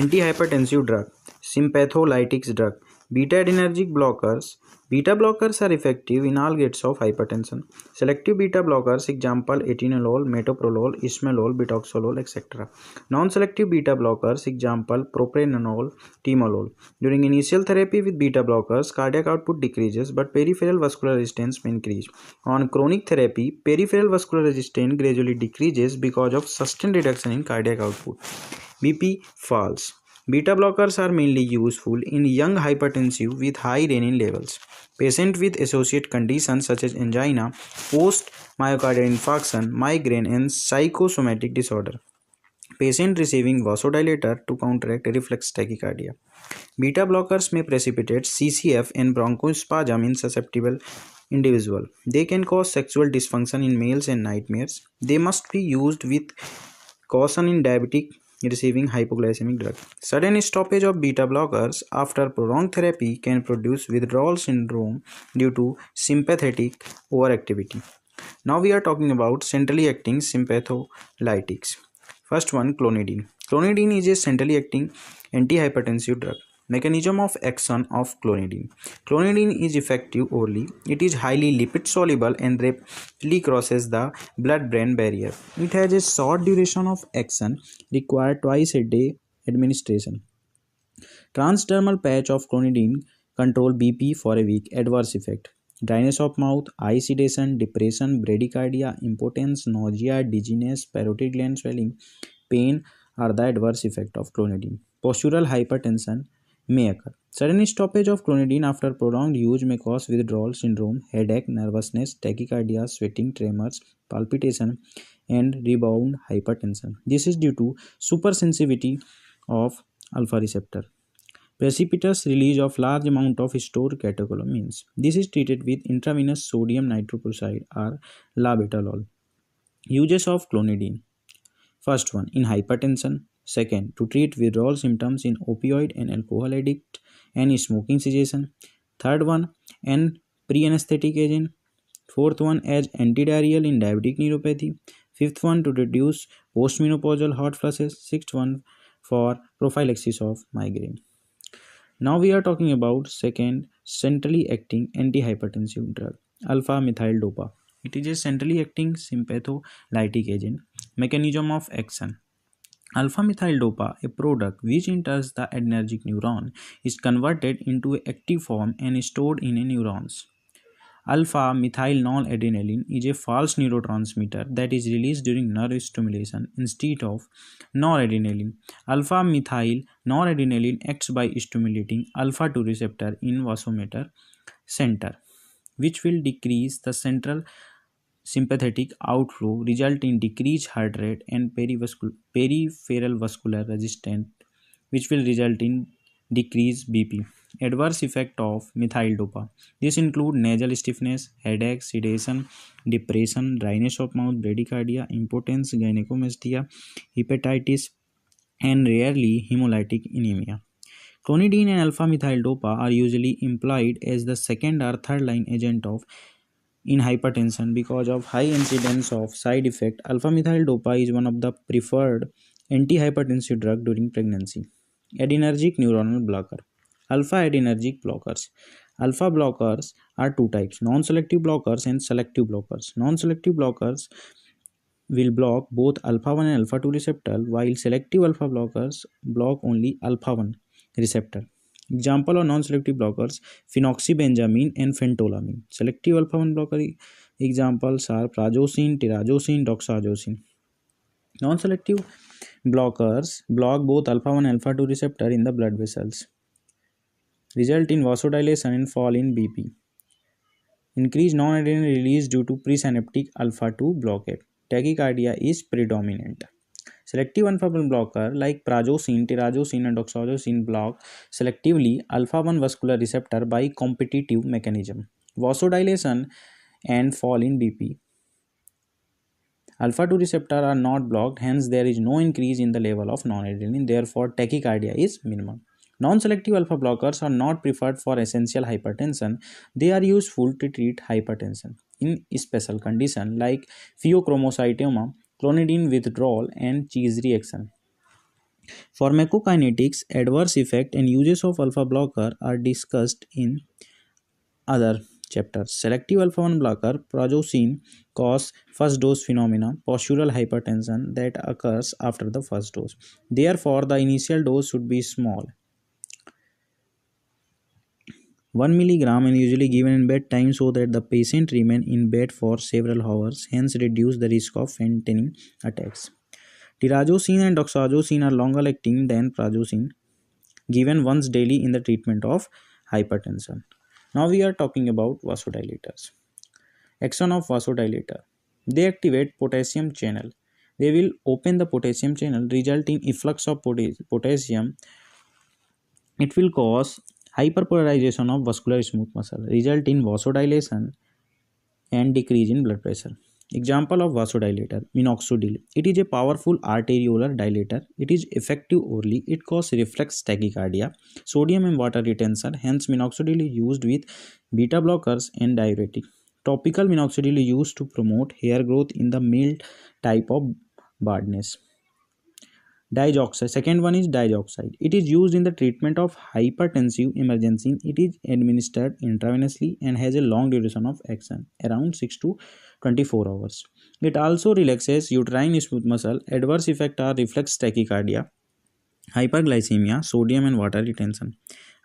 Antihypertensive drug, sympatholytics drug, beta-adrenergic blockers. Beta blockers are effective in all grades of hypertension. Selective beta blockers, example atenolol, metoprolol, esmolol, betoxolol, etc. Non-selective beta blockers, example propranolol, timolol. During initial therapy with beta blockers, cardiac output decreases, but peripheral vascular resistance may increase. On chronic therapy, peripheral vascular resistance gradually decreases because of sustained reduction in cardiac output. BP falls. Beta blockers are mainly useful in young hypertensive with high renin levels. Patients with associated conditions such as angina, post-myocardial infarction, migraine, and psychosomatic disorder. Patient receiving vasodilator to counteract reflex tachycardia. Beta blockers may precipitate CCF and bronchospasm in susceptible individual. They can cause sexual dysfunction in males and nightmares. They must be used with caution in diabetic receiving hypoglycemic drug. Sudden stoppage of beta blockers after prolonged therapy can produce withdrawal syndrome due to sympathetic overactivity. Now we are talking about centrally acting sympatholytics. First one, clonidine. Clonidine is a centrally acting antihypertensive drug. Mechanism of action of clonidine. Clonidine is effective orally. It is highly lipid soluble and rapidly crosses the blood-brain barrier. It has a short duration of action, required twice a day administration. Transdermal patch of clonidine control BP for a week. Adverse effect: dryness of mouth, eye sedation, depression, bradycardia, impotence, nausea, dizziness, parotid gland swelling, pain are the adverse effect of clonidine. Postural hypertension may occur. Sudden stoppage of clonidine after prolonged use may cause withdrawal syndrome, headache, nervousness, tachycardia, sweating, tremors, palpitation, and rebound hypertension. This is due to supersensitivity of alpha receptor. Precipitous release of large amount of stored catecholamines. This is treated with intravenous sodium nitroprusside or labetalol. Uses of clonidine. First one, in hypertension. Second, to treat withdrawal symptoms in opioid and alcohol addict and smoking cessation. Third one, an pre-anesthetic agent. Fourth one, as antidiarrheal in diabetic neuropathy. Fifth one, to reduce postmenopausal hot flushes. Sixth one, for prophylaxis of migraine. Now we are talking about second centrally acting antihypertensive drug, alpha methyl-dopa. It is a centrally acting sympatholytic agent. Mechanism of action: alpha methyl-dopa, a product which enters the adrenergic neuron, is converted into an active form and stored in a neurons. Alpha methyl noradrenaline is a false neurotransmitter that is released during nerve stimulation instead of noradrenaline. Alpha methyl noradrenaline acts by stimulating alpha 2 receptor in vasomotor center, which will decrease the central sympathetic outflow, result in decreased heart rate and peripheral vascular resistance, which will result in decreased BP. Adverse effect of methyl-dopa. This include nasal stiffness, headache, sedation, depression, dryness of mouth, bradycardia, impotence, gynecomastia, hepatitis, and rarely hemolytic anemia. Clonidine and alpha-methyl-dopa are usually employed as the second or third line agent of in hypertension because of high incidence of side effect. Alpha-methyl-dopa is one of the preferred antihypertensive drug during pregnancy. Adrenergic neuronal blocker. Alpha-adrenergic blockers. Alpha blockers are two types: non-selective blockers and selective blockers. Non-selective blockers will block both alpha 1 and alpha 2 receptor, while selective alpha blockers block only alpha 1 receptor. Example of non-selective blockers: phenoxybenzamine and phentolamine. Selective alpha 1 blocker examples are prazosin, tirazosin, doxazosin. Non-selective blockers block both alpha 1 and alpha 2 receptor in the blood vessels, result in vasodilation and fall in BP. Increased non-adrenaline release due to presynaptic alpha 2 blockade. Tachycardia is predominant. Selective alpha 1 blocker like prazosin, tirazosin, and doxazosin block selectively alpha 1 vascular receptor by competitive mechanism, vasodilation, and fall in BP. Alpha 2 receptor are not blocked, hence there is no increase in the level of non-adrenaline, therefore tachycardia is minimal. Non-selective alpha blockers are not preferred for essential hypertension. They are useful to treat hypertension in special conditions like pheochromocytoma, clonidine withdrawal, and Cheese reaction. Pharmacokinetics, adverse effect, and uses of alpha blocker are discussed in other chapters. Selective alpha 1 blocker, prazosin, cause first dose phenomena, postural hypertension that occurs after the first dose. Therefore, the initial dose should be small, 1 milligram, and usually given in bedtime so that the patient remain in bed for several hours, hence reduce the risk of fainting attacks. Tirazosin and doxazosine are longer acting than prazosin, given once daily in the treatment of hypertension. Now we are talking about vasodilators. Action of vasodilator. They activate potassium channel. They will open the potassium channel, result in efflux of potassium. It will cause hyperpolarization of vascular smooth muscle, result in vasodilation and decrease in blood pressure. Example of vasodilator, minoxidil. It is a powerful arteriolar dilator. It is effective orally. It causes reflex tachycardia, sodium and water retention. Hence, minoxidil is used with beta blockers and diuretic. Topical minoxidil is used to promote hair growth in the male type of baldness. Digoxide. Second one is digoxide. It is used in the treatment of hypertensive emergency. It is administered intravenously and has a long duration of action, around 6 to 24 hours. It also relaxes uterine smooth muscle. Adverse effects are reflex tachycardia, hyperglycemia, sodium and water retention.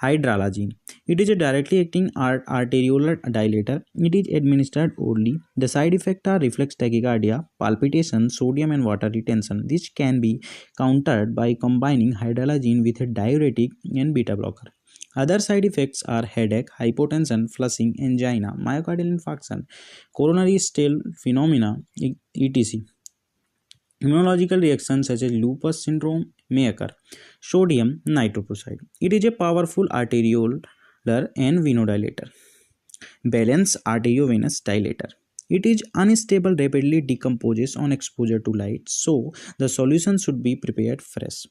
Hydralazine. It is a directly acting arteriolar dilator. It is administered orally. The side effects are reflex tachycardia, palpitation, sodium and water retention. This can be countered by combining hydralazine with a diuretic and beta blocker. Other side effects are headache, hypotension, flushing, angina, myocardial infarction, coronary stone phenomena, etc. Immunological reactions such as lupus syndrome may occur. Sodium nitroprusside. It is a powerful arteriolar and venodilator. Balanced arteriovenous dilator. It is unstable, rapidly decomposes on exposure to light, so the solution should be prepared fresh.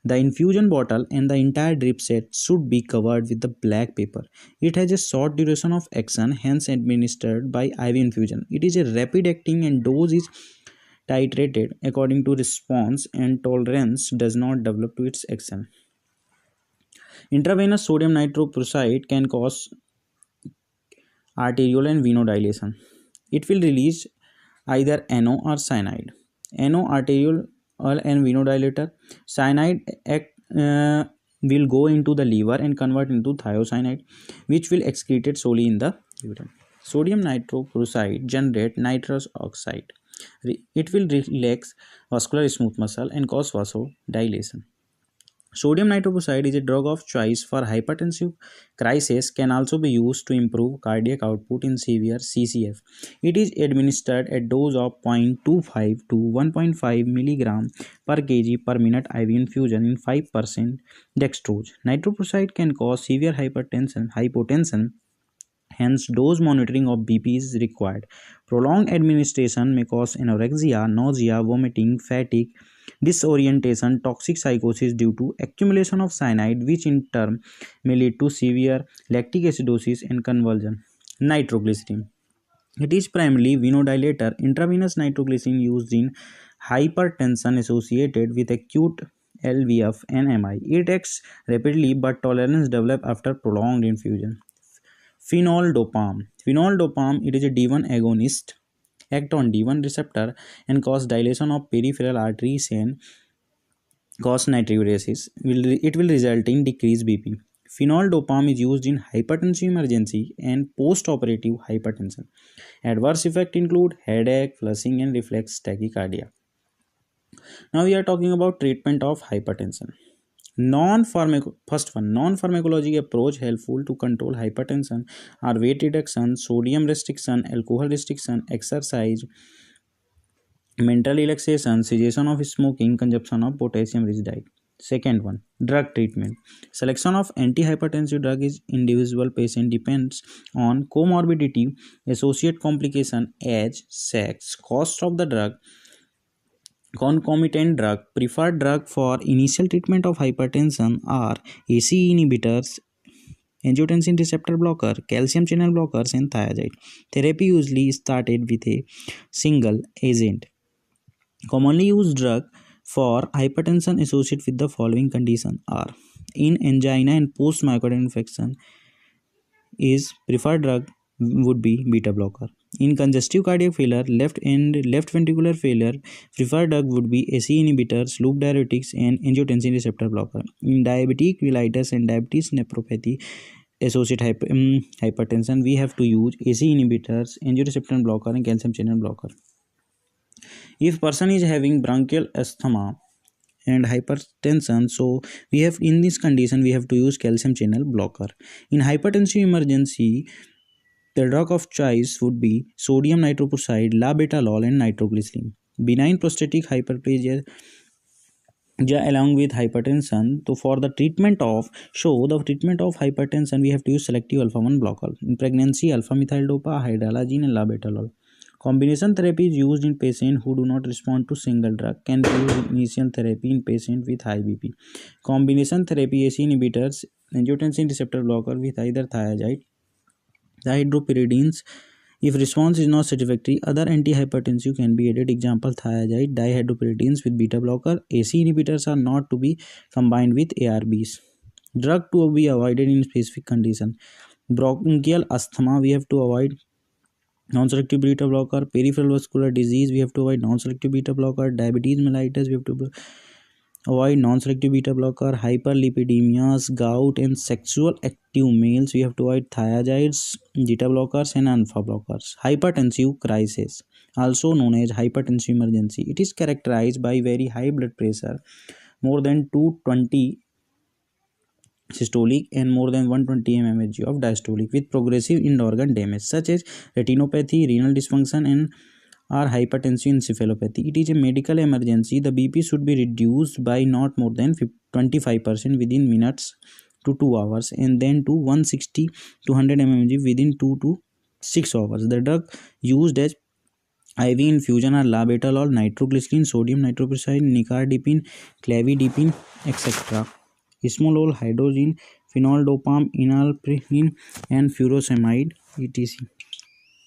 The infusion bottle and the entire drip set should be covered with the black paper. It has a short duration of action, hence administered by IV infusion. It is a rapid acting and dose is titrated according to response and tolerance does not develop to its action. Intravenous sodium nitroprusside can cause arterial and venodilation. It will release either NO or cyanide. NO arterial and venodilator. Cyanide will go into the liver and convert into thiocyanide, which will excreted solely in the urine. Sodium nitroprusside generate nitrous oxide. It will relax vascular smooth muscle and cause vasodilation. Sodium nitroprusside is a drug of choice for hypertensive crisis, can also be used to improve cardiac output in severe CCF. It is administered at dose of 0.25 to 1.5 mg per kg per minute IV infusion in 5% dextrose. Nitroprusside can cause severe hypotension. Hence, dose monitoring of BP is required. Prolonged administration may cause anorexia, nausea, vomiting, fatigue, disorientation, toxic psychosis due to accumulation of cyanide, which in turn may lead to severe lactic acidosis and convulsion. Nitroglycerin. It is primarily venodilator. Intravenous nitroglycerin used in hypertension associated with acute LVF and MI. It acts rapidly, but tolerance develops after prolonged infusion. Phenol-dopam. Phenol-dopam, it is a D1 agonist, act on D1 receptor and cause dilation of peripheral arteries and cause natriuresis. It will result in decreased BP. Phenol-dopam is used in hypertensive emergency and post-operative hypertension. Adverse effects include headache, flushing and reflex tachycardia. Now we are talking about treatment of hypertension. Non-pharmacology approach helpful to control hypertension are weight reduction, sodium restriction, alcohol restriction, exercise, mental relaxation, cessation of smoking, consumption of potassium-rich diet. Second one, drug treatment. Selection of antihypertensive drug is individual patient depends on comorbidity, associate complication, age, sex, cost of the drug, concomitant drug. Preferred drug for initial treatment of hypertension are ACE inhibitors, angiotensin receptor blocker, calcium channel blockers, and thiazide. Therapy usually started with a single agent. Commonly used drug for hypertension associated with the following condition are: in angina and post myocardial infection, is preferred drug would be beta blocker. In congestive cardiac failure, left and left ventricular failure, preferred drug would be ACE inhibitors, loop diuretics, and angiotensin receptor blocker. In diabetic mellitus and diabetes nephropathy associated hypertension, we have to use ACE inhibitors, angiotensin blocker, and calcium channel blocker. If person is having bronchial asthma and hypertension, so we have, in this condition, we have to use calcium channel blocker. In hypertensive emergency, the drug of choice would be sodium nitroprusside, labetalol, and nitroglycerin. Benign prostatic hyperplasia along with hypertension. So for the treatment of hypertension, we have to use selective alpha 1 blocker. In pregnancy, alpha methyl dopa, hydralazine, and labetalol. Combination therapy is used in patients who do not respond to single drug. Can be used in initial therapy in patients with high BP. Combination therapy: ACE inhibitors, angiotensin receptor blocker with either thiazide, dihydropyridines. If response is not satisfactory, other antihypertensive can be added. Example: thiazide, dihydropyridines with beta blocker. ACE inhibitors are not to be combined with ARBs. Drug to be avoided in specific condition: bronchial asthma, we have to avoid non-selective beta blocker. Peripheral vascular disease, we have to avoid non-selective beta blocker. Diabetes mellitus, we have to avoid non-selective beta blocker. Hyperlipidemias, gout, and sexual active males, we have to avoid thiazides, beta blockers, and alpha blockers. Hypertensive crisis, also known as hypertensive emergency, it is characterized by very high blood pressure, more than 220 systolic and more than 120 mmHg of diastolic, with progressive end organ damage such as retinopathy, renal dysfunction, and or hypertensive encephalopathy. It is a medical emergency. The BP should be reduced by not more than 25% within minutes to 2 hours, and then to 160 to 100 mmHg within 2 to 6 hours. The drug used as IV infusion are labetalol, nitroglycerin, sodium nitroprusside, nicardipine, clavidipine, etc. Esmolol, hydrogen, phenol dopam, enalapril, and furosemide, etc.